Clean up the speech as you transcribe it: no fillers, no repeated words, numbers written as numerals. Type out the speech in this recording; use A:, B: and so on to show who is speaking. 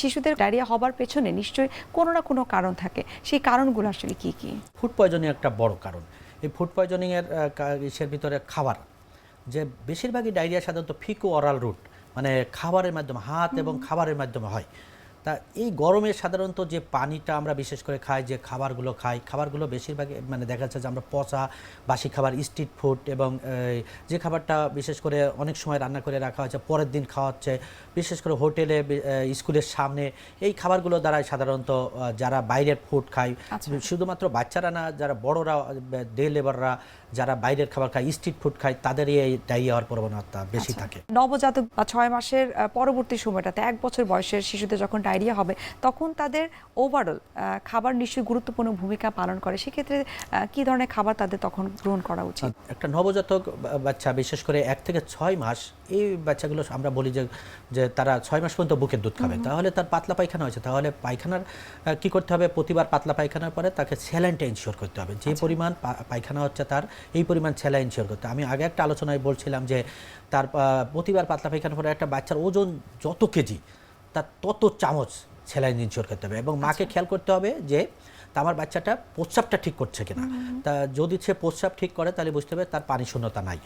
A: শিশুদের ডায়রিয়া হবার পেছনে নিশ্চয়ই কোনো না কোনো কারণ থাকে, সেই কারণগুলো আসলে কি কি?
B: ফুড পয়জনিং একটা বড় কারণ। এই ফুড পয়জনিংয়ের ইসের ভিতরে খাবার, যে বেশিরভাগই ডায়রিয়া সাধারণত ফিকো অরাল রুট, মানে খাবারের মাধ্যমে, হাত এবং খাবারের মাধ্যমে হয়। তা এই গরমে সাধারণত যে পানিটা আমরা বিশেষ করে খাই, যে খাবারগুলো খাই, খাবারগুলো বেশিরভাগই মানে দেখা যাচ্ছে যে আমরা পচা বাসি খাবার, স্ট্রিট ফুড, এবং যে খাবারটা বিশেষ করে অনেক সময় রান্না করে রাখা হচ্ছে পরের দিন খাওয়া হচ্ছে, বিশেষ করে হোটেলে, স্কুলের সামনে, এই খাবারগুলো দ্বারাই সাধারণত যারা বাইরের ফুড খায়, শুধুমাত্র বাচ্চারা না, যারা বড়রা, ডে লেবাররা যারা বাইরের খাবার খায়, স্ট্রিট ফুড খায়, তাদেরই এই ডায়রিয়া হওয়ার প্রবণতা বেশি থাকে।
A: নবজাতক বা 6 মাসের পরবর্তী সময়টাতে 1 বছর বয়সের শিশুদের যখন ডায়রিয়া হবে, তখন তাদের ওভারঅল খাবার নিশ্চয়ই গুরুত্বপূর্ণ ভূমিকা পালন করে। সেক্ষেত্রে কি ধরনের খাবার তাদের তখন গ্রহণ করা উচিত?
B: একটা নবজাতক বাচ্চা, বিশেষ করে 1 থেকে 6 মাস, এই বাচ্চাগুলো আমরা বলি যে তারা 6 মাস পর্যন্ত বুকের দুধ খাবে, তাহলে তার পাতলা পায়খানা হয়েছে, তাহলে পায়খানার কি করতে হবে? প্রতিবার পাতলা পায়খানার পরে তাকে স্যালাইনটা ইনশিওর করতে হবে, যে পরিমাণ পায়খানা হচ্ছে তার এই পরিমাণ স্যালাইন ইনশিওর করতে। আমি আগে একটা আলোচনায় বলছিলাম যে তার প্রতিবার পাতলা পায়খানার পরে একটা বাচ্চার ওজন যত কেজি, তার তত চামচ স্যালাইন ইনশিওর করতে হবে, এবং মাকে খেয়াল করতে হবে যে তা আমার বাচ্চাটা প্রস্রাবটা ঠিক করছে কিনা। তা যদি সে প্রস্রাব ঠিক করে, তাহলে বুঝতে হবে তার পানি শূন্যতা নাই।